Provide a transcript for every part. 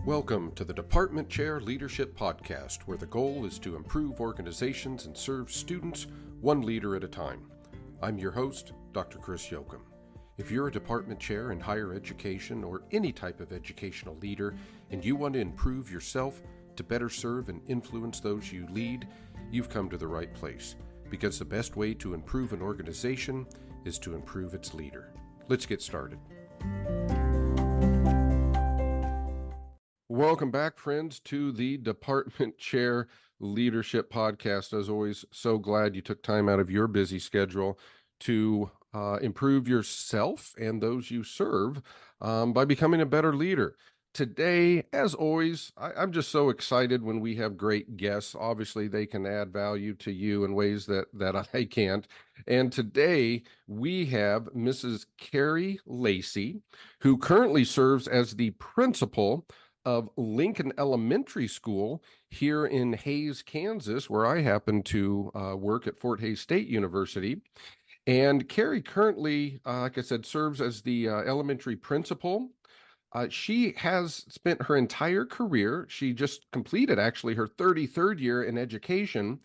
Welcome to the Department Chair Leadership Podcast, where the goal is to improve organizations and serve students one leader at a time. I'm your host, Dr. Chris Jochum. If you're a department chair in higher education or any type of educational leader, and you want to improve yourself to better serve and influence those you lead, you've come to the right place. Because the best way to improve an organization is to improve its leader. Let's get started. Welcome back, friends, to the Department Chair Leadership Podcast. As always, so glad you took time out of your busy schedule to improve yourself and those you serve by becoming a better leader. Today, as always, I'm just so excited when we have great guests. Obviously, they can add value to you in ways that I can't. And today, we have Mrs. Kerri Lacy, who currently serves as the principal of Lincoln Elementary School here in Hays, Kansas, where I happen to work at Fort Hays State University. And Kerri currently, like I said, serves as the elementary principal. She has spent her entire career. She just completed actually her 33rd year in education,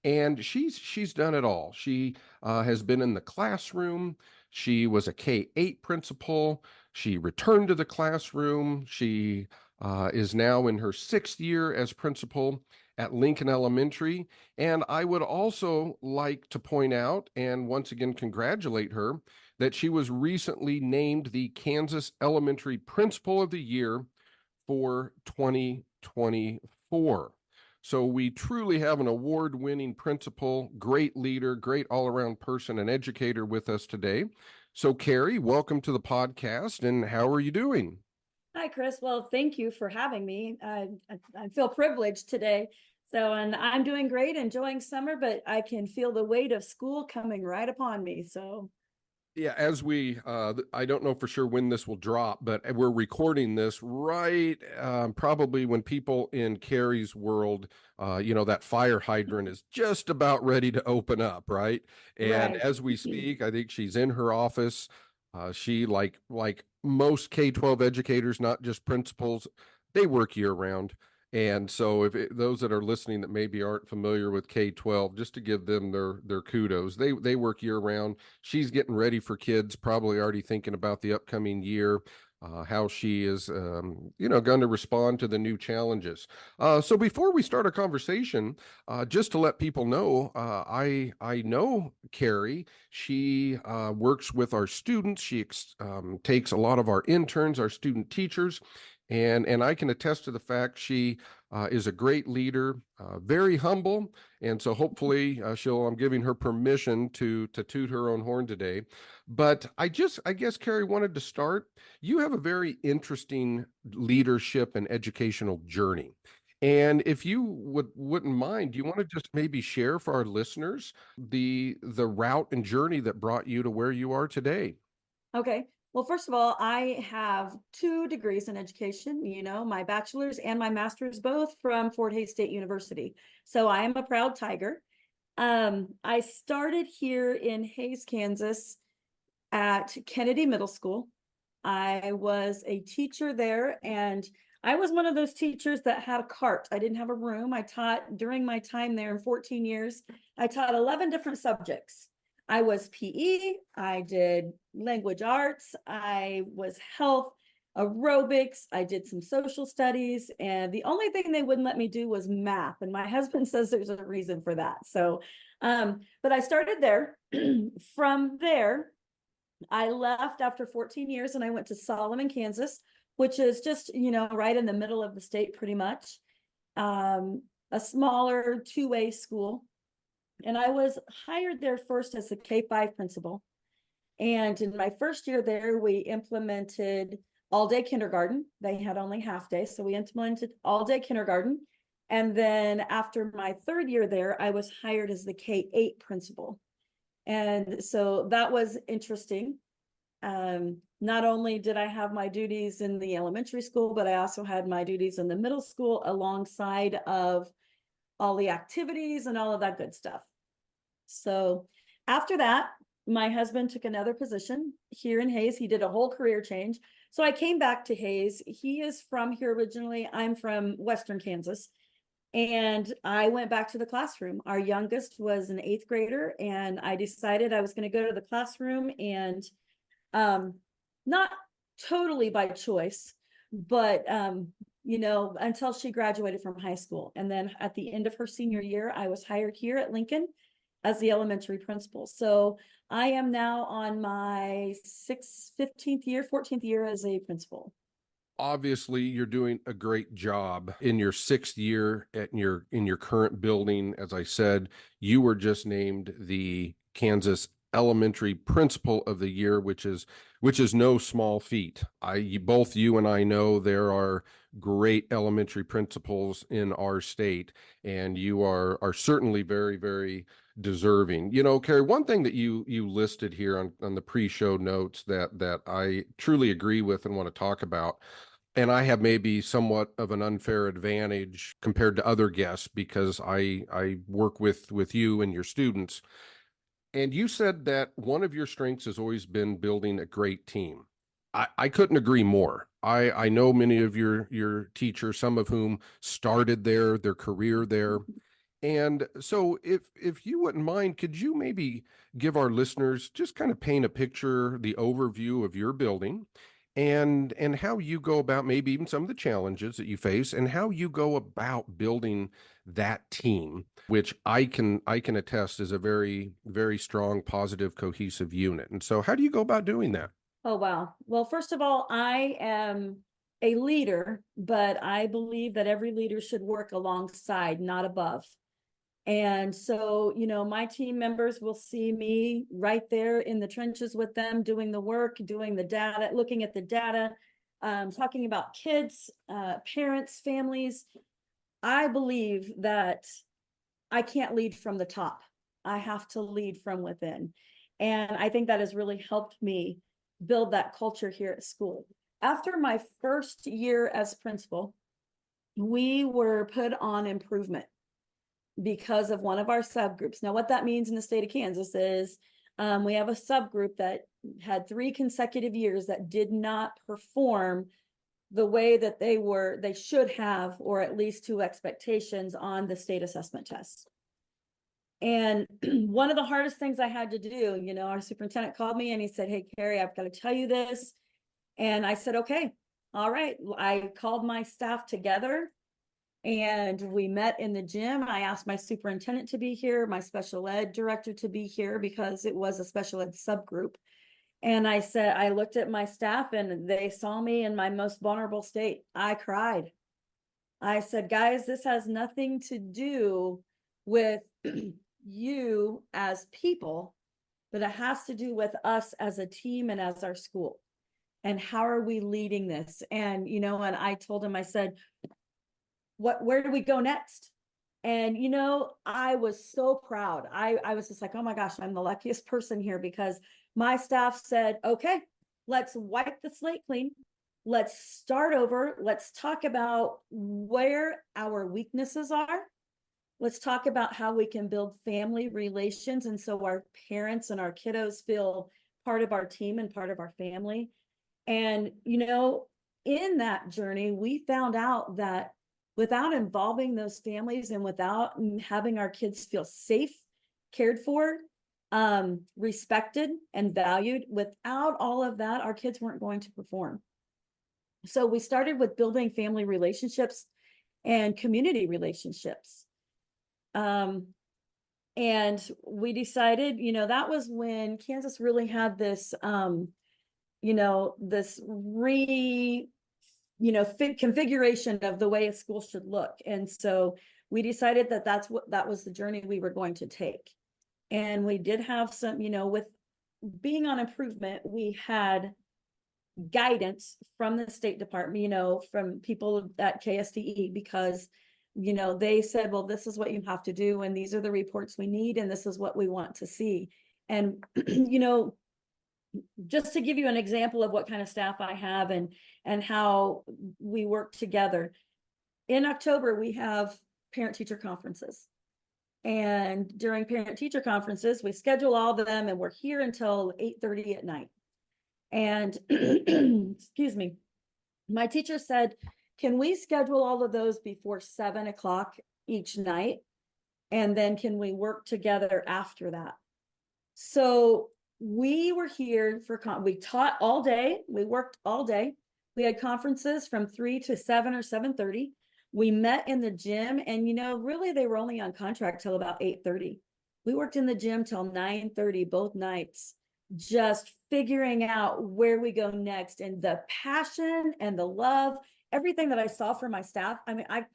and she's done it all. She has been in the classroom. She was a K-8 principal. She returned to the classroom. She is now in her 6th year as principal at Lincoln Elementary. And I would also like to point out, and once again congratulate her, that she was recently named the Kansas Elementary Principal of the Year for 2024. So we truly have an award-winning principal, great leader, great all-around person and educator with us today. So Kerri, welcome to the podcast, and how are you doing? Hi, Chris. Well, thank you for having me. I feel privileged today. And I'm doing great, enjoying summer, but I can feel the weight of school coming right upon me. So yeah, as we, I don't know for sure when this will drop, but we're recording this right probably when people in Kerri's world, that fire hydrant is just about ready to open up, right? And right. as we speak, I think she's in her office. She, like most K-12 educators, not just principals, they work year round. And so those that are listening that maybe aren't familiar with K-12, just to give them their kudos, they work year round. She's getting ready for kids, probably already thinking about the upcoming year, how she is, going to respond to the new challenges. So before we start our conversation, just to let people know, I know Kerri. She works with our students. She takes a lot of our interns, our student teachers. And I can attest to the fact she is a great leader, very humble, and so hopefully I'm giving her permission to toot her own horn today. But I guess Kerri wanted to start. You have a very interesting leadership and educational journey. And if you wouldn't mind, do you want to just maybe share for our listeners the route and journey that brought you to where you are today? Okay. Well, first of all, I have 2 degrees in education, my bachelor's and my master's, both from Fort Hays State University. So I am a proud Tiger. I started here in Hays, Kansas at Kennedy Middle School. I was a teacher there, and I was one of those teachers that had a cart. I didn't have a room. I taught during my time there in 14 years. I taught 11 different subjects. I was PE, I did language arts, I was health, aerobics, I did some social studies, and the only thing they wouldn't let me do was math. And my husband says there's a reason for that. But I started there. From there, I left after 14 years and I went to Solomon, Kansas, which is just, right in the middle of the state, pretty much. A smaller 2A school. And I was hired there first as a K-5 principal. And in my first year there, we implemented all-day kindergarten. They had only half day, so we implemented all-day kindergarten. And then after my 3rd year there, I was hired as the K-8 principal. And so that was interesting. Not only did I have my duties in the elementary school, but I also had my duties in the middle school alongside of all the activities and all of that good stuff. So after that, my husband took another position here in Hayes. He did a whole career change. So I came back to Hayes. He is from here originally. I'm from Western Kansas. And I went back to the classroom. Our youngest was an eighth grader, and I decided I was going to go to the classroom, and not totally by choice, but until she graduated from high school. And then at the end of her senior year, I was hired here at Lincoln as the elementary principal. So I am now on my 15th year, 14th year as a principal. Obviously, you're doing a great job in your 6th year at your current building. As I said, you were just named the Kansas Elementary Principal of the Year, which is no small feat. Both you and I know there are great elementary principals in our state, and you are certainly very, very deserving. Kerri, one thing that you listed here on the pre-show notes that I truly agree with and want to talk about, and I have maybe somewhat of an unfair advantage compared to other guests because I work with you and your students. And you said that one of your strengths has always been building a great team. I couldn't agree more. I know many of your teachers, some of whom started there, their career there. And so if you wouldn't mind, could you maybe give our listeners just kind of paint a picture, the overview of your building and how you go about maybe even some of the challenges that you face and how you go about building that team, which I can attest is a very, very strong, positive, cohesive unit. And so how do you go about doing that? Oh, wow. Well, first of all, I am a leader, but I believe that every leader should work alongside, not above. And so, my team members will see me right there in the trenches with them, doing the work, doing the data, looking at the data, talking about kids, parents, families. I believe that I can't lead from the top. I have to lead from within. And I think that has really helped me build that culture here at school. After my first year as principal, we were put on improvement because of one of our subgroups. Now, what that means in the state of Kansas is we have a subgroup that had 3 consecutive years that did not perform the way that they should have, or at least to expectations on the state assessment tests. And one of the hardest things I had to do, our superintendent called me and he said, "Hey, Kerri, I've got to tell you this." And I said, "Okay, all right." I called my staff together and we met in the gym. I asked my superintendent to be here, my special ed director to be here because it was a special ed subgroup. And I said, I looked at my staff and they saw me in my most vulnerable state. I cried. I said, "Guys, this has nothing to do with you as people, but it has to do with us as a team and as our school. And how are we leading this?" And, and I told him, I said, where do we go next?" And, I was so proud. I was just like, oh my gosh, I'm the luckiest person here because my staff said, "Okay, let's wipe the slate clean. Let's start over. Let's talk about where our weaknesses are. Let's talk about how we can build family relations. And so our parents and our kiddos feel part of our team and part of our family." And, in that journey, we found out that without involving those families and without having our kids feel safe, cared for, respected, and valued, without all of that, our kids weren't going to perform. So we started with building family relationships and community relationships. And we decided, that was when Kansas really had this, this configuration of the way a school should look. And so we decided that that was the journey we were going to take. And we did have some, with being on improvement, we had guidance from the State Department, from people at KSDE, because, they said, well, this is what you have to do. And these are the reports we need. And this is what we want to see. And, just to give you an example of what kind of staff I have and how we work together. In October, we have parent teacher conferences. And during parent teacher conferences, we schedule all of them and we're here until 8:30 at night. And excuse me, my teacher said, can we schedule all of those before 7 o'clock each night? And then can we work together after that? So we were here for, we taught all day. We worked all day. We had conferences from 3 to 7 or 7:30. We met in the gym, and really they were only on contract till about 8:30. We worked in the gym till 9:30 both nights, just figuring out where we go next, and the passion and the love, everything that I saw from my staff. I mean, I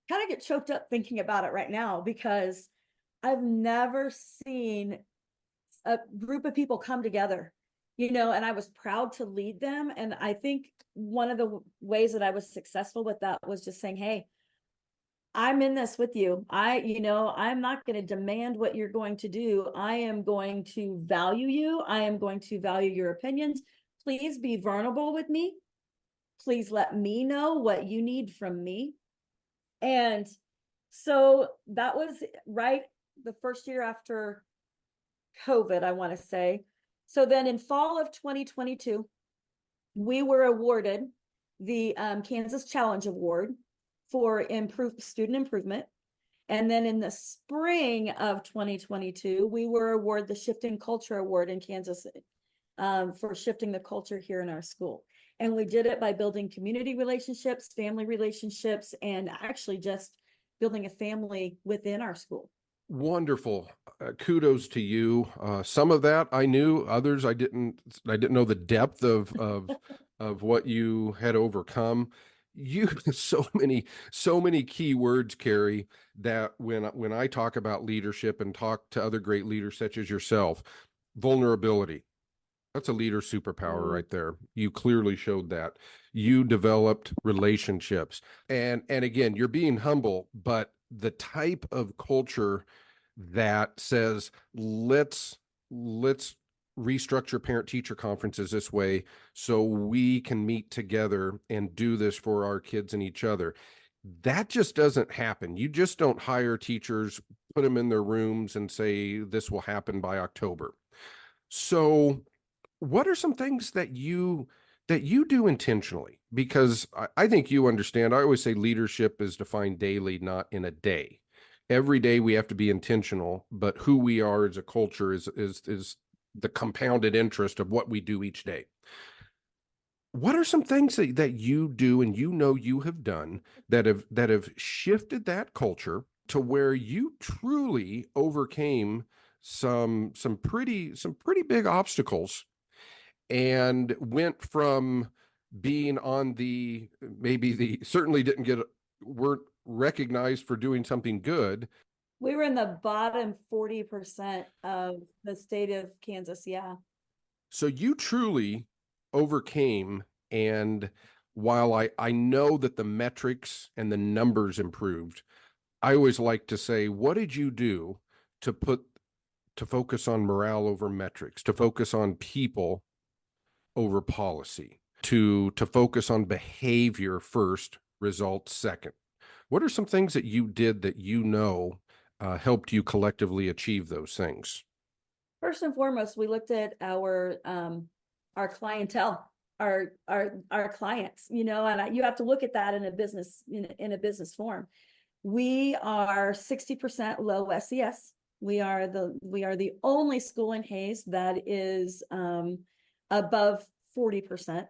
kind of get choked up thinking about it right now because I've never seen a group of people come together, and I was proud to lead them. And I think one of the ways that I was successful with that was just saying, hey, I'm in this with you. I'm not going to demand what you're going to do. I am going to value you. I am going to value your opinions. Please be vulnerable with me. Please let me know what you need from me. And so that was right the first year after COVID, I want to say. So then in fall of 2022, we were awarded the Kansas Challenge Award for student improvement. And then in the spring of 2022, we were awarded the Shifting Culture Award in Kansas for shifting the culture here in our school. And we did it by building community relationships, family relationships, and actually just building a family within our school. Wonderful. Kudos to you. Some of that I knew, others I didn't. I didn't know the depth of what you had overcome. You so many key words, Kerri, that when I talk about leadership and talk to other great leaders such as yourself, vulnerability. That's a leader superpower right there. You clearly showed that. You developed relationships. And again, you're being humble, but the type of culture that says, let's restructure parent teacher conferences this way so we can meet together and do this for our kids and each other. That just doesn't happen. You just don't hire teachers, put them in their rooms and say this will happen by October. So what are some things that you do intentionally? Because I think you understand. I always say leadership is defined daily, not in a day. Every day we have to be intentional, but who we are as a culture is the compounded interest of what we do each day. What are some things that you do and you have done that have shifted that culture to where you truly overcame some pretty big obstacles and went from being on the maybe the certainly didn't get weren't recognized for doing something good. We were in the bottom 40% of the state of Kansas. Yeah. So you truly overcame. And while I know that the metrics and the numbers improved, I always like to say, what did you do to focus on morale over metrics, to focus on people over policy, to focus on behavior first, results second? What are some things that you did that helped you collectively achieve those things? First and foremost, we looked at our clientele, our clients, and you have to look at that in a business in a business form. We are 60% low SES. We are the only school in Hayes that is above 40%.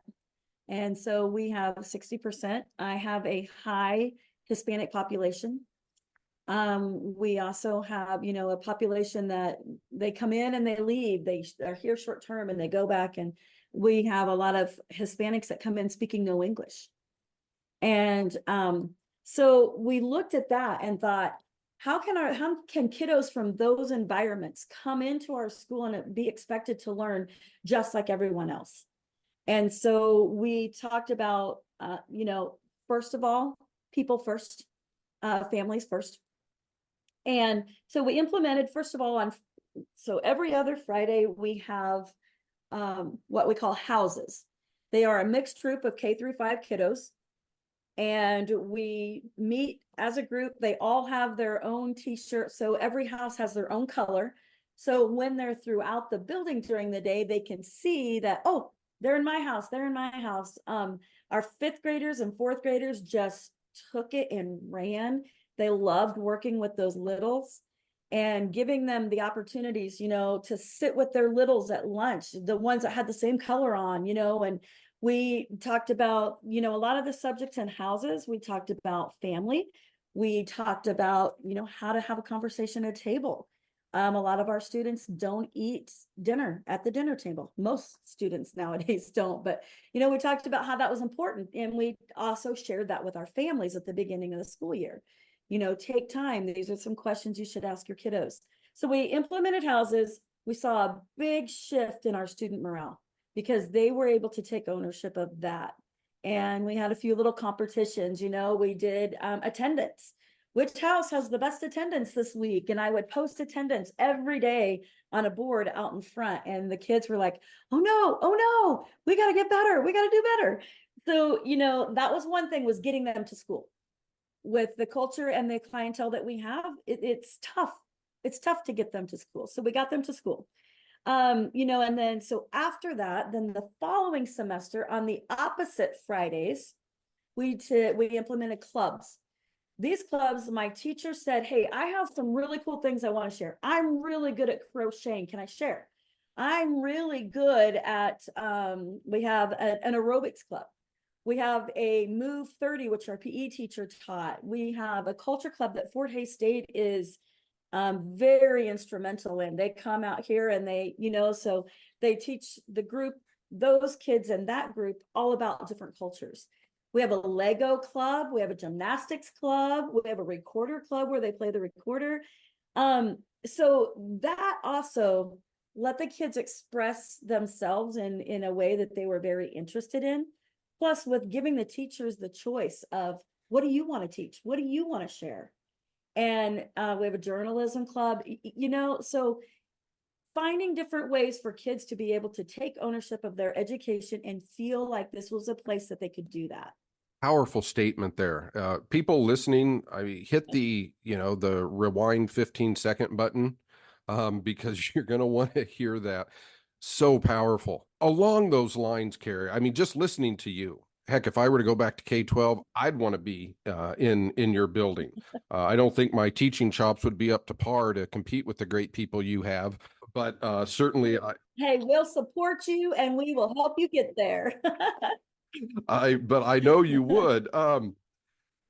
And so we have 60%. I have a high Hispanic population. We also have, a population that they come in and they leave. They are here short term and they go back. And we have a lot of Hispanics that come in speaking no English. And so we looked at that and thought, how can kiddos from those environments come into our school and be expected to learn just like everyone else? And so we talked about, first of all, people first, families first. And so we implemented, first of all, so every other Friday we have what we call houses. They are a mixed group of K through 5 kiddos. and we meet as a group. They all have their own t-shirt, so every house has their own color. So when they're throughout the building during the day, they can see that, oh, they're in my house, they're in my house. Our fifth graders and fourth graders just took it and ran. They loved working with those littles and giving them the opportunities, to sit with their littles at lunch, the ones that had the same color on, and we talked about, a lot of the subjects in houses. We talked about family. We talked about, how to have a conversation at a table. A lot of our students don't eat dinner at the dinner table. Most students nowadays don't, but we talked about how that was important. And we also shared that with our families at the beginning of the school year. Take time. These are some questions you should ask your kiddos. So we implemented houses. We saw a big shift in our student morale because they were able to take ownership of that. And we had a few little competitions. We did attendance. Which house has the best attendance this week? And I would post attendance every day on a board out in front. And the kids were like, oh no, we got to get better. We got to do better. So, that was one thing, was getting them to school. With the culture and the clientele that we have, it's tough. It's tough to get them to school. So we got them to school. And then so after that, then the following semester on the opposite Fridays, we implemented clubs. These clubs, my teacher said, hey, I have some really cool things I want to share. I'm really good at crocheting. Can I share? I'm really good at, we have an aerobics club. We have a Move 30, which our PE teacher taught. We have a culture club that Fort Hays State is very instrumental in. They come out here and they, so they teach the group, those kids in that group, all about different cultures. We have a Lego club, we have a gymnastics club, we have a recorder club where they play the recorder. So that also let the kids express themselves in a way that they were very interested in. Plus, with giving the teachers the choice of, what do you want to teach? What do you want to share? And we have a journalism club, so finding different ways for kids to be able to take ownership of their education and feel like this was a place that they could do that. Powerful statement there. People listening, I mean, hit the rewind 15-second button, because you're going to want to hear that. So powerful. Along those lines, Kerri, I mean, just listening to you, heck, if I were to go back to K-12, I'd want to be in your building. I don't think my teaching chops would be up to par to compete with the great people you have, but certainly Hey, we'll support you and we will help you get there. but I know you would.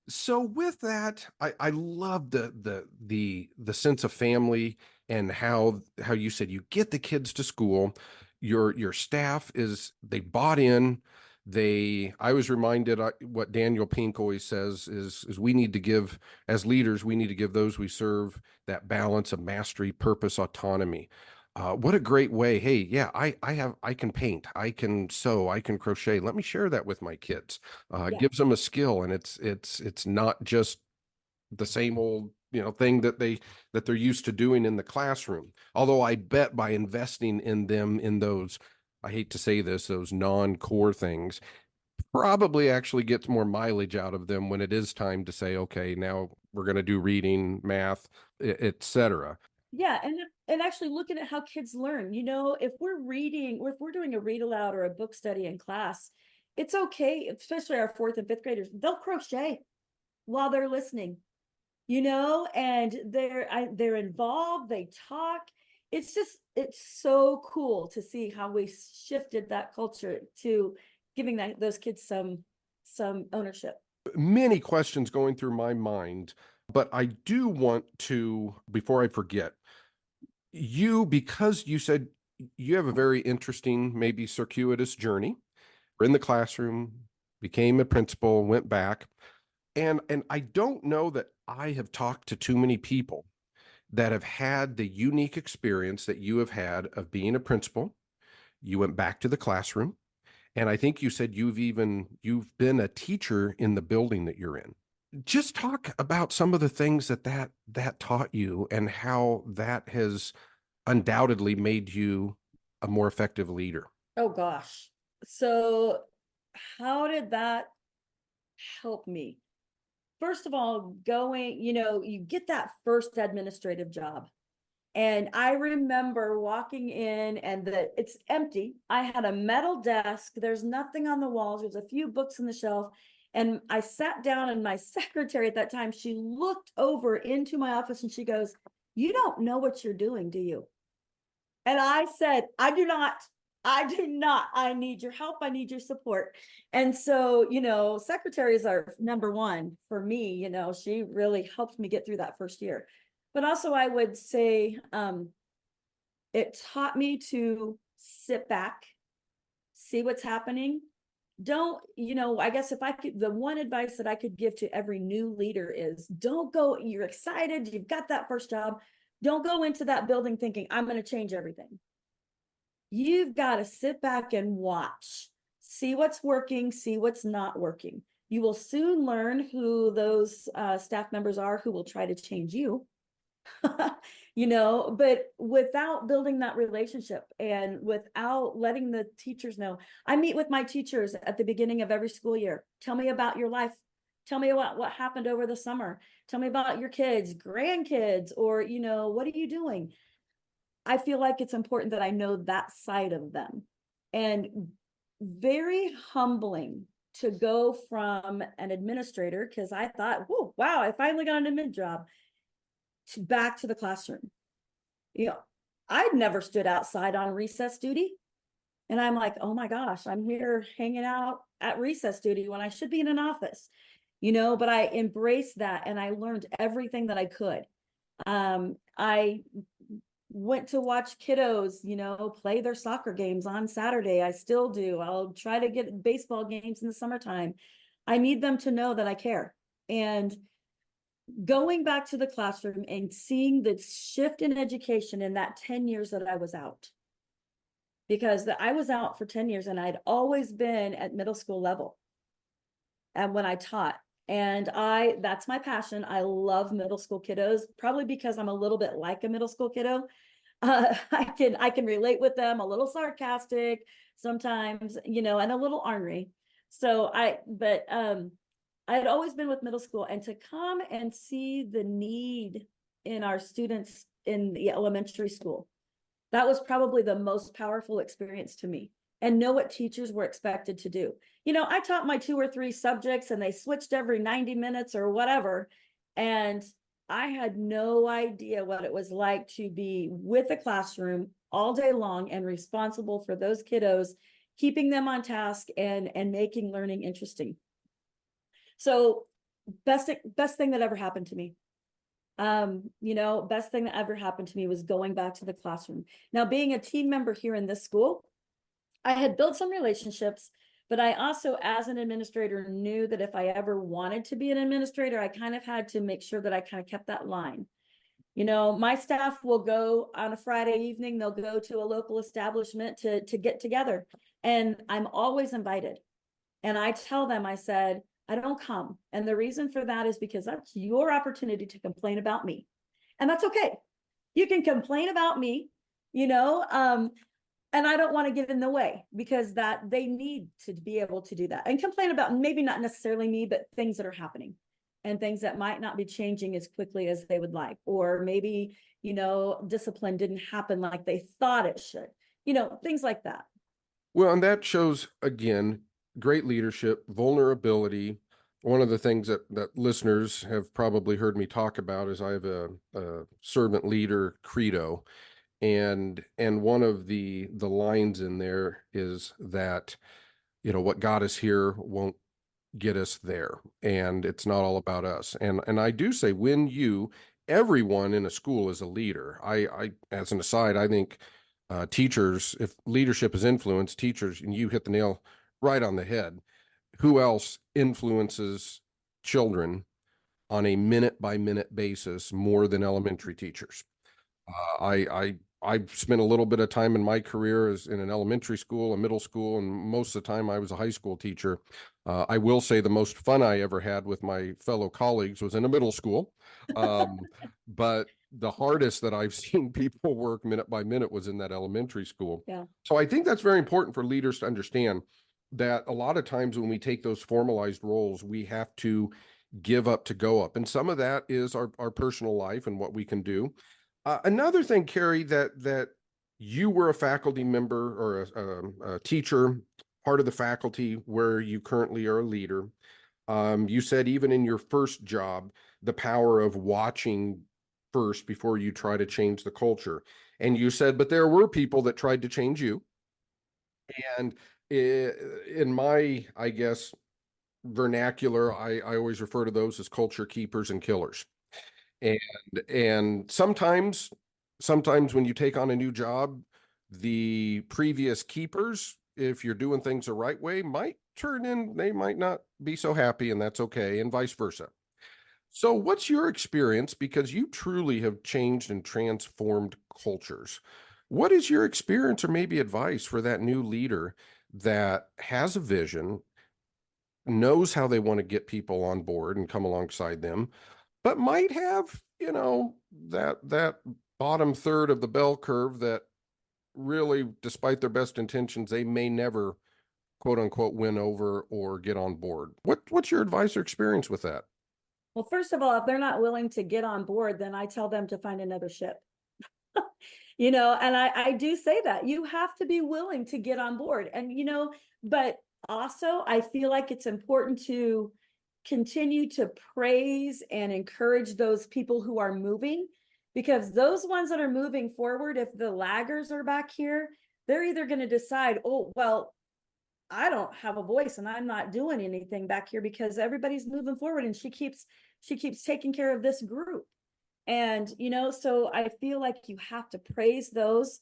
So with that, I love the sense of family, and how you said you get the kids to school. Your staff they bought in. I was reminded, what Daniel Pink always says is we need to give, as leaders, we need to give those we serve that balance of mastery, purpose, autonomy. What a great way. Hey, yeah, I can paint, I can sew, I can crochet. Let me share that with my kids. Yeah. Gives them a skill, and it's not just the same old thing that they're used to doing in the classroom. Although I bet by investing in them in those, I hate to say this, those non-core things, probably actually gets more mileage out of them when it is time to say, okay, now we're going to do reading, math, etc. Yeah, and actually looking at how kids learn, if we're reading, or if we're doing a read aloud or a book study in class, it's okay, especially our fourth and fifth graders, they'll crochet while they're listening, and they're involved, they talk. It's so cool to see how we shifted that culture to giving those kids some ownership. Many questions going through my mind, but I do want to, before I forget, because you said you have a very interesting, maybe circuitous journey. We're in the classroom, became a principal, went back. And I don't know that I have talked to too many people that have had the unique experience that you have had of being a principal. You went back to the classroom, and I think you said you've been a teacher in the building that you're in. Just talk about some of the things that taught you, and how that has undoubtedly made you a more effective leader. Oh gosh. So how did that help me. First of all, going, you get that first administrative job. And I remember walking in and it's empty. I had a metal desk. There's nothing on the walls. There's a few books on the shelf. And I sat down, and my secretary at that time, she looked over into my office and she goes, "You don't know what you're doing, do you?" And I said, "I do not. I do not. I need your help. I need your support." And so, secretaries are number one for me. She really helped me get through that first year. But also, I would say it taught me to sit back, see what's happening. Don't, I guess if I could, the one advice that I could give to every new leader is don't go, you're excited, you've got that first job. Don't go into that building thinking, I'm going to change everything. You've got to sit back and watch, see what's working, see what's not working. You will soon learn who those staff members are who will try to change you. But without building that relationship and without letting the teachers know. I meet with my teachers at the beginning of every school year. Tell me about your life. Tell me what happened over the summer. Tell me about your kids, grandkids, or, what are you doing? I feel like it's important that I know that side of them. And very humbling to go from an administrator, because I thought, whoa, wow, I finally got an admin job, to back to the classroom. I'd never stood outside on recess duty. And I'm like, oh my gosh, I'm here hanging out at recess duty when I should be in an office, but I embraced that and I learned everything that I could. I went to watch kiddos, play their soccer games on Saturday. I still do. I'll try to get baseball games in the summertime. I need them to know that I care. And going back to the classroom and seeing the shift in education in that 10 years that I was out, because I was out for 10 years and I'd always been at middle school level. And when I taught, and that's my passion. I love middle school kiddos, probably because I'm a little bit like a middle school kiddo. I can relate with them, a little sarcastic sometimes, and a little ornery. But I had always been with middle school, and to come and see the need in our students in the elementary school, that was probably the most powerful experience to me, and know what teachers were expected to do. I taught my 2 or 3 subjects and they switched every 90 minutes or whatever. And I had no idea what it was like to be with a classroom all day long and responsible for those kiddos, keeping them on task and making learning interesting. So best thing that ever happened to me. Best thing that ever happened to me was going back to the classroom. Now, being a team member here in this school, I had built some relationships, but I also, as an administrator, knew that if I ever wanted to be an administrator, I kind of had to make sure that I kind of kept that line. My staff will go on a Friday evening, they'll go to a local establishment to get together, and I'm always invited. And I tell them, I said, I don't come. And the reason for that is because that's your opportunity to complain about me. And that's okay. You can complain about me, and I don't want to get in the way, because that they need to be able to do that and complain about maybe not necessarily me, but things that are happening and things that might not be changing as quickly as they would like, or maybe, discipline didn't happen like they thought it should, things like that. Well, and that shows again great leadership, vulnerability. One of the things that listeners have probably heard me talk about is I have a servant leader credo, and one of the lines in there is that what got us here won't get us there, and it's not all about us. And I do say everyone in a school is a leader. I as an aside, I think teachers, if leadership is influence, teachers, and you hit the nail right on the head. Who else influences children on a minute by minute basis more than elementary teachers? I spent a little bit of time in my career as in an elementary school, a middle school, and most of the time I was a high school teacher. I will say the most fun I ever had with my fellow colleagues was in a middle school. But the hardest that I've seen people work minute by minute was in that elementary school. Yeah. So I think that's very important for leaders to understand. that a lot of times when we take those formalized roles, we have to give up to go up. And some of that is our personal life and what we can do. Another thing, Kerri, that you were a faculty member or a teacher, part of the faculty where you currently are a leader. You said even in your first job, the power of watching first before you try to change the culture. And you said, but there were people that tried to change you. And in my, I guess, vernacular, I always refer to those as culture keepers and killers. And sometimes when you take on a new job, the previous keepers, if you're doing things the right way, might turn in, they might not be so happy, and that's okay, and vice versa. So what's your experience? Because you truly have changed and transformed cultures. What is your experience or maybe advice for that new leader that has a vision, knows how they want to get people on board and come alongside them, but might have, that bottom third of the bell curve that really, despite their best intentions, they may never quote unquote win over or get on board. What's your advice or experience with that? Well, first of all, if they're not willing to get on board, then I tell them to find another ship. And I do say that you have to be willing to get on board. And, but also I feel like it's important to continue to praise and encourage those people who are moving, because those ones that are moving forward, if the laggers are back here, they're either going to decide, oh, well, I don't have a voice and I'm not doing anything back here because everybody's moving forward and she keeps taking care of this group. And so I feel like you have to praise those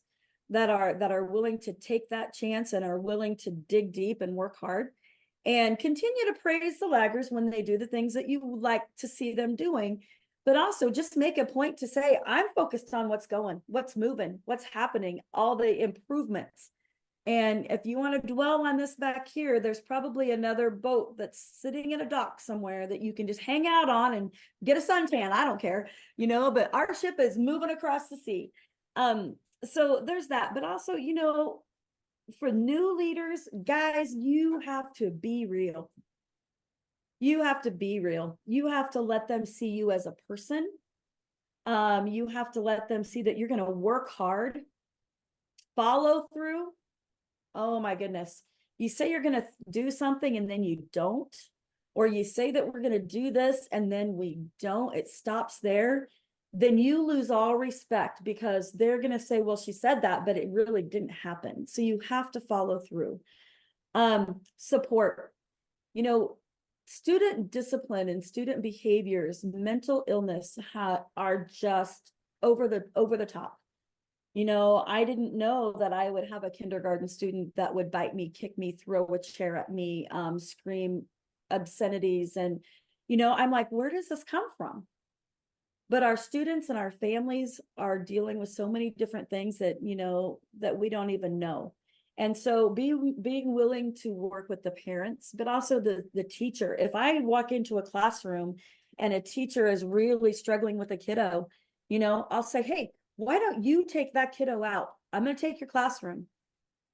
that are willing to take that chance and are willing to dig deep and work hard, and continue to praise the laggers when they do the things that you would like to see them doing. But also just make a point to say, I'm focused on what's moving, what's happening, all the improvements. And if you want to dwell on this back here, there's probably another boat that's sitting in a dock somewhere that you can just hang out on and get a suntan. I don't care, but our ship is moving across the sea. So there's that. But also, for new leaders, guys, you have to be real. You have to be real. You have to let them see you as a person. You have to let them see that you're going to work hard, follow through. Oh my goodness. You say you're going to do something and then you don't, or you say that we're going to do this and then we don't, it stops there, then you lose all respect, because they're going to say, well, she said that, but it really didn't happen. So you have to follow through. Support, student discipline and student behaviors, mental illness are just over the top. I didn't know that I would have a kindergarten student that would bite me, kick me, throw a chair at me, scream obscenities. And, I'm like, where does this come from? But our students and our families are dealing with so many different things that, that we don't even know. And so being willing to work with the parents, but also the teacher. If I walk into a classroom and a teacher is really struggling with a kiddo, I'll say, hey, why don't you take that kiddo out? I'm going to take your classroom.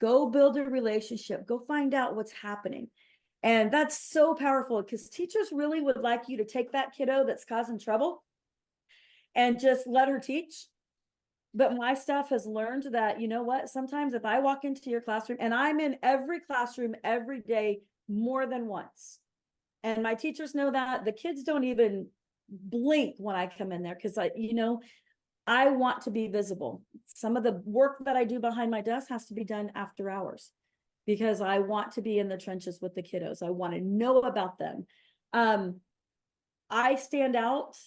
Go build a relationship. Go find out what's happening. And that's so powerful, because teachers really would like you to take that kiddo that's causing trouble and just let her teach. But my staff has learned that, what, sometimes if I walk into your classroom, and I'm in every classroom every day more than once, and my teachers know that, the kids don't even blink when I come in there, because I want to be visible. Some of the work that I do behind my desk has to be done after hours, because I want to be in the trenches with the kiddos. I want to know about them. I stand out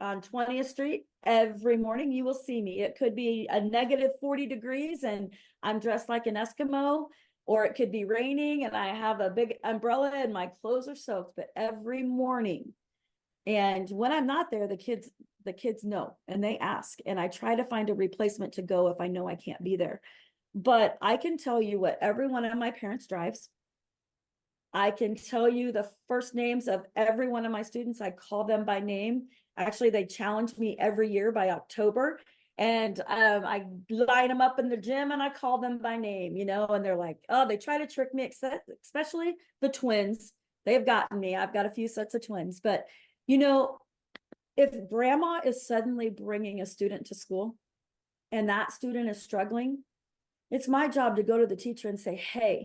on 20th Street every morning. You will see me. It could be a negative 40 degrees and I'm dressed like an Eskimo, or it could be raining and I have a big umbrella and my clothes are soaked, but every morning. And when I'm not there, the kids know and they ask, and I try to find a replacement to go if I know I can't be there. But I can tell you what every one of my parents drives. I can tell you the first names of every one of my students. I call them by name. Actually, they challenge me every year by October. And I line them up in the gym and I call them by name, and they're like, oh, they try to trick me, especially the twins. They've gotten me. I've got a few sets of twins. But, if grandma is suddenly bringing a student to school and that student is struggling, it's my job to go to the teacher and say, hey,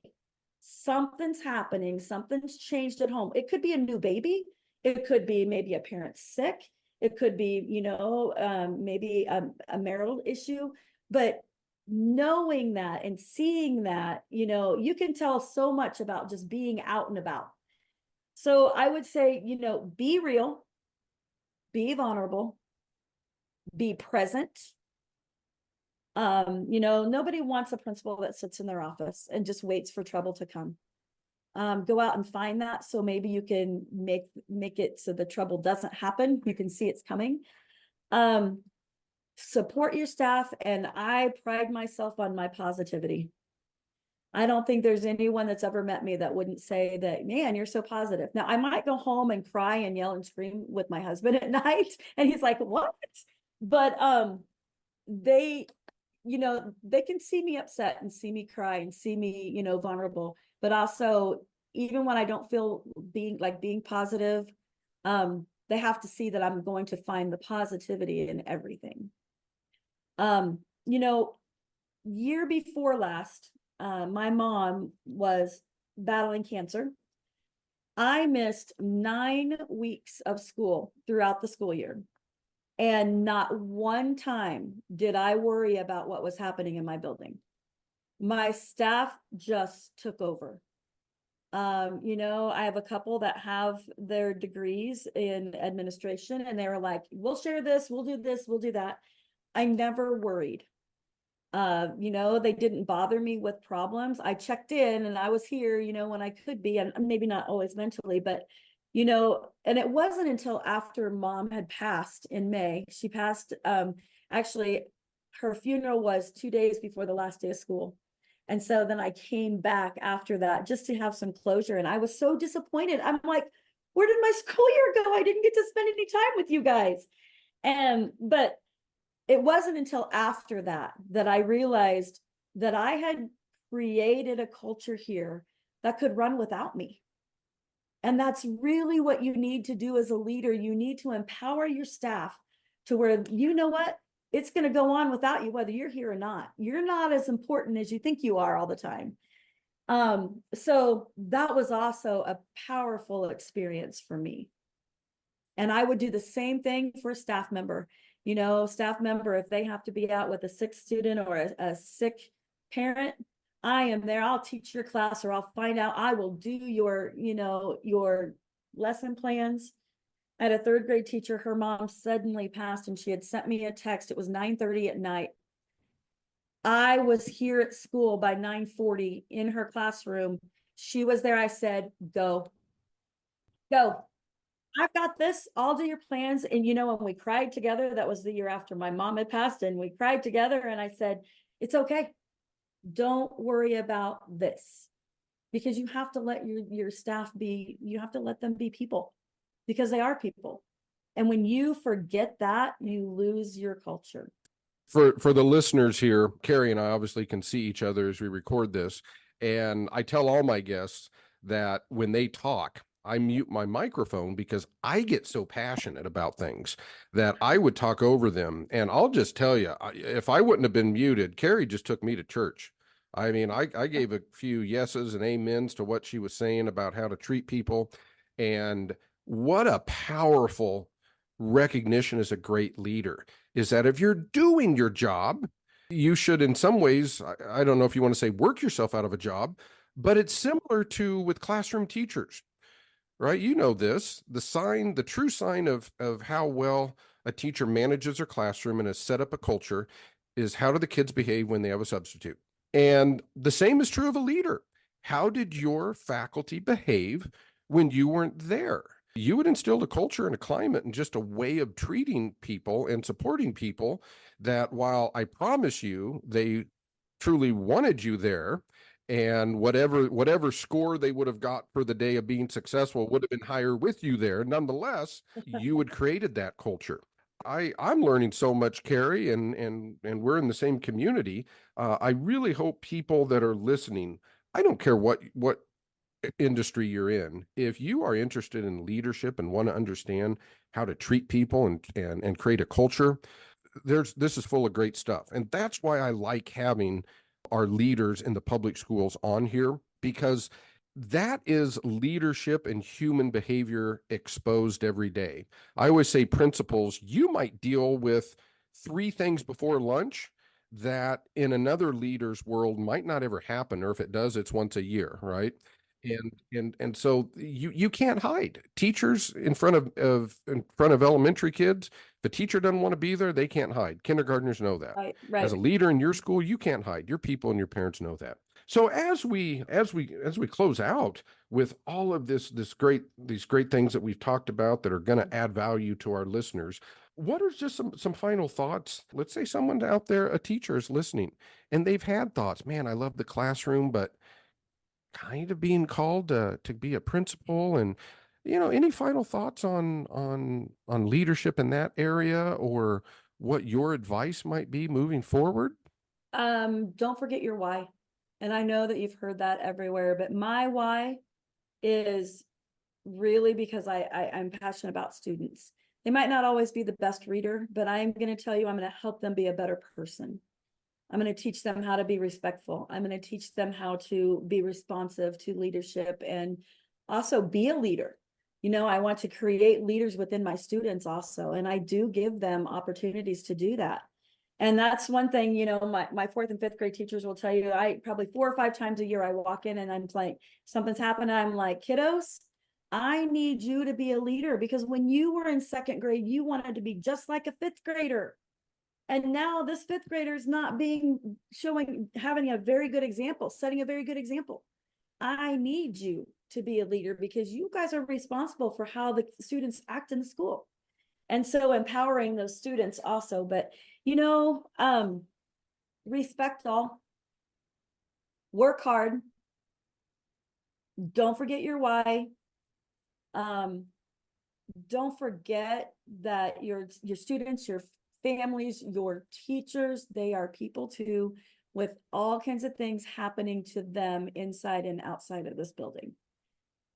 something's happening, something's changed at home. It could be a new baby, it could be maybe a parent sick, it could be, maybe a marital issue. But knowing that and seeing that, you can tell so much about just being out and about. So I would say, be real, be vulnerable, be present. Nobody wants a principal that sits in their office and just waits for trouble to come. Go out and find that, so maybe you can make it so the trouble doesn't happen. You can see it's coming. Support your staff, and I pride myself on my positivity. I don't think there's anyone that's ever met me that wouldn't say that, man, you're so positive. Now, I might go home and cry and yell and scream with my husband at night, and he's like, what? But they they can see me upset and see me cry and see me, vulnerable. But also, even when I don't feel being positive, they have to see that I'm going to find the positivity in everything. Year before last, my mom was battling cancer. I missed 9 weeks of school throughout the school year. And not one time did I worry about what was happening in my building. My staff just took over. I have a couple that have their degrees in administration, and they were like, we'll share this, we'll do this, we'll do that. I never worried. They didn't bother me with problems. I checked in and I was here, when I could be, and maybe not always mentally, but and it wasn't until after mom had passed in May. She passed, actually, her funeral was 2 days before the last day of school. And so then I came back after that just to have some closure. And I was so disappointed. I'm like, where did my school year go? I didn't get to spend any time with you guys. But it wasn't until after that I realized that I had created a culture here that could run without me. And that's really what you need to do as a leader. You need to empower your staff to where, what, it's going to go on without you, whether you're here or not. You're not as important as you think you are all the time. So that was also a powerful experience for me. And I would do the same thing for a staff member. Staff member, if they have to be out with a sick student or a sick parent, I am there. I'll teach your class, or I'll find out. I will do your lesson plans. I had a 3rd grade teacher, her mom suddenly passed, and she had sent me a text. It was 9:30 at night. I was here at school by 9:40 in her classroom. She was there. I said, go. I've got this. I'll do your plans. And when we cried together, that was the year after my mom had passed, and we cried together, and I said, it's okay. Don't worry about this, because you have to let your staff be, you have to let them be people, because they are people. And when you forget that, you lose your culture. For the listeners here, Kerri and I obviously can see each other as we record this. And I tell all my guests that when they talk, I mute my microphone because I get so passionate about things that I would talk over them. And I'll just tell you, if I wouldn't have been muted, Kerri just took me to church. I mean, I gave a few yeses and amens to what she was saying about how to treat people. And what a powerful recognition as a great leader is that if you're doing your job, you should, in some ways, I don't know if you want to say work yourself out of a job, but it's similar to with classroom teachers, right? The true sign of how well a teacher manages their classroom and has set up a culture is, how do the kids behave when they have a substitute? And the same is true of a leader. How did your faculty behave when you weren't there? You would instill a culture and a climate and just a way of treating people and supporting people that, while I promise you they truly wanted you there, and whatever score they would have got for the day of being successful would have been higher with you there, nonetheless, you had created that culture. I'm learning so much, Kerri, and we're in the same community. I really hope people that are listening, I don't care what industry you're in, if you are interested in leadership and want to understand how to treat people and create a culture, this is full of great stuff. And that's why I like having our leaders in the public schools on here, because that is leadership and human behavior exposed every day. I always say principles, you might deal with three things before lunch that in another leader's world might not ever happen, or if it does, it's once a year, right? And so you can't hide. Teachers in front of elementary kids, the teacher doesn't want to be there, they can't hide. Kindergartners know that. Right, As right. a leader in your school, you can't hide. Your people and your parents know that. So as we close out with all of these great things that we've talked about that are going to add value to our listeners, what are just some final thoughts? Let's say someone out there, a teacher is listening, and they've had thoughts, man, I love the classroom, but kind of being called to be a principal. And any final thoughts on leadership in that area, or what your advice might be moving forward? Don't forget your why. And I know that you've heard that everywhere, but my why is really because I'm passionate about students. They might not always be the best reader, but I'm going to tell you, I'm going to help them be a better person. I'm going to teach them how to be respectful. I'm going to teach them how to be responsive to leadership and also be a leader. I want to create leaders within my students also, and I do give them opportunities to do that. And that's one thing, my fourth and fifth grade teachers will tell you, I probably 4 or 5 times a year, I walk in and I'm like, something's happened. I'm like, kiddos, I need you to be a leader, because when you were in second grade, you wanted to be just like a fifth grader. And now this fifth grader is not having a very good example, setting a very good example. I need you to be a leader, because you guys are responsible for how the students act in the school. And so empowering those students also, but respect all, work hard, don't forget your why. Don't forget that your students, your families, your teachers, they are people too, with all kinds of things happening to them inside and outside of this building.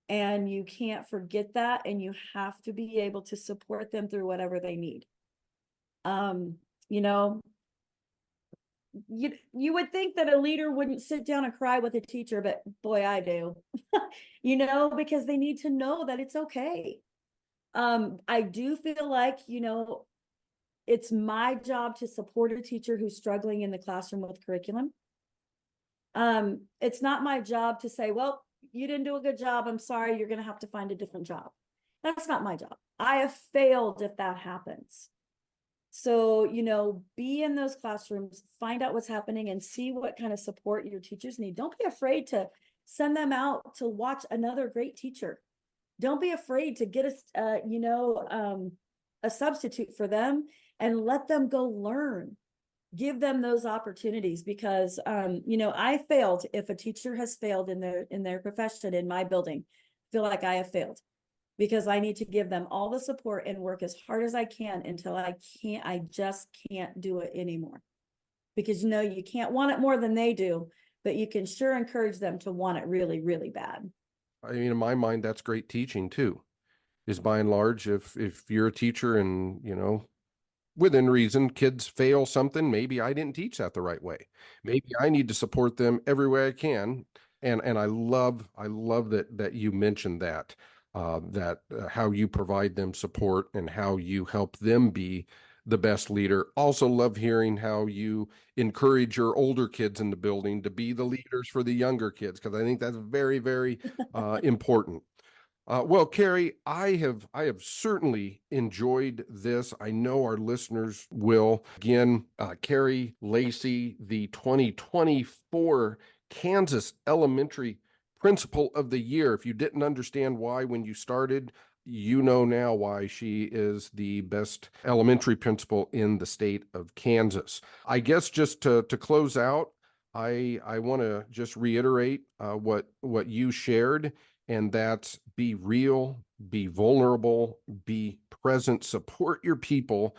And you can't forget that, and you have to be able to support them through whatever they need. Um, you know, you would think that a leader wouldn't sit down and cry with a teacher, but boy, I do. Because they need to know that it's okay. I do feel like, it's my job to support a teacher who's struggling in the classroom with curriculum. It's not my job to say, well, you didn't do a good job, I'm sorry, you're going to have to find a different job. That's not my job. I have failed if that happens. So, be in those classrooms, find out what's happening, and see what kind of support your teachers need. Don't be afraid to send them out to watch another great teacher. Don't be afraid to get a substitute for them and let them go learn. Give them those opportunities, because I failed. If a teacher has failed in their profession in my building, I feel like I have failed, because I need to give them all the support and work as hard as I can until I just can't do it anymore. Because you can't want it more than they do, but you can sure encourage them to want it really, really bad. I mean, in my mind, that's great teaching too, is by and large, if you're a teacher and, within reason, kids fail something, maybe I didn't teach that the right way. Maybe I need to support them every way I can. And I love that you mentioned that how you provide them support and how you help them be the best leader. Also love hearing how you encourage your older kids in the building to be the leaders for the younger kids, because I think that's very, very important. Well, Kerri, I have certainly enjoyed this. I know our listeners will. Again, Kerri Lacy, the 2024 Kansas Elementary Principal of the Year. If you didn't understand why when you started, you know now why she is the best elementary principal in the state of Kansas. I guess just to close out, I want to just reiterate what you shared, and that's be real, be vulnerable, be present, support your people,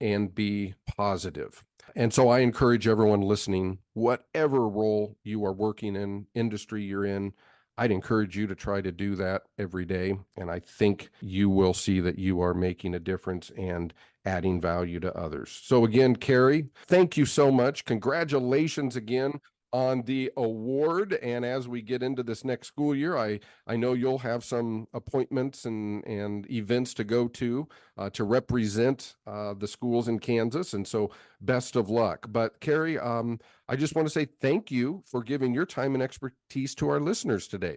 and be positive. And so I encourage everyone listening, whatever role you are working in, industry you're in, I'd encourage you to try to do that every day. And I think you will see that you are making a difference and adding value to others. So again, Kerri, thank you so much. Congratulations again on the award. And as we get into this next school year, I know you'll have some appointments and events to go to represent the schools in Kansas. And so best of luck. But Kerri, I just want to say thank you for giving your time and expertise to our listeners today.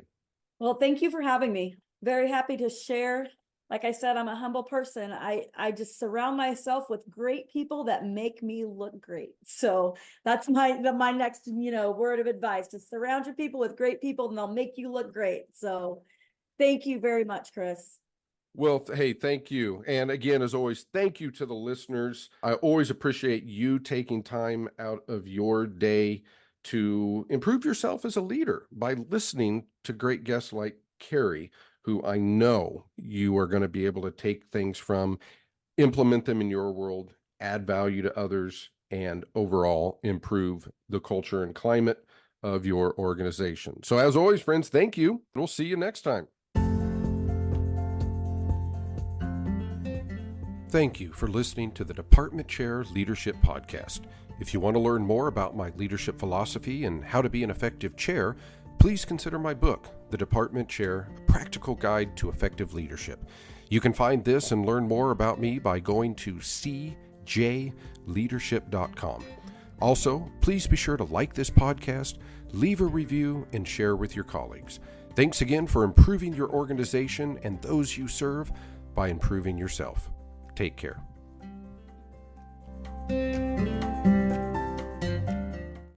Well, thank you for having me. Very happy to share. Like I said, I'm a humble person. I just surround myself with great people that make me look great. So that's my next, word of advice, to surround your people with great people and they'll make you look great. So thank you very much, Chris. Well, hey, thank you. And again, as always, thank you to the listeners. I always appreciate you taking time out of your day to improve yourself as a leader by listening to great guests like Kerri, who I know you are going to be able to take things from, implement them in your world, add value to others, and overall improve the culture and climate of your organization. So as always, friends, thank you. We'll see you next time. Thank you for listening to the Department Chair Leadership Podcast. If you want to learn more about my leadership philosophy and how to be an effective chair, please consider my book, The Department Chair, A Practical Guide to Effective Leadership. You can find this and learn more about me by going to cjleadership.com. Also, please be sure to like this podcast, leave a review, and share with your colleagues. Thanks again for improving your organization and those you serve by improving yourself. Take care.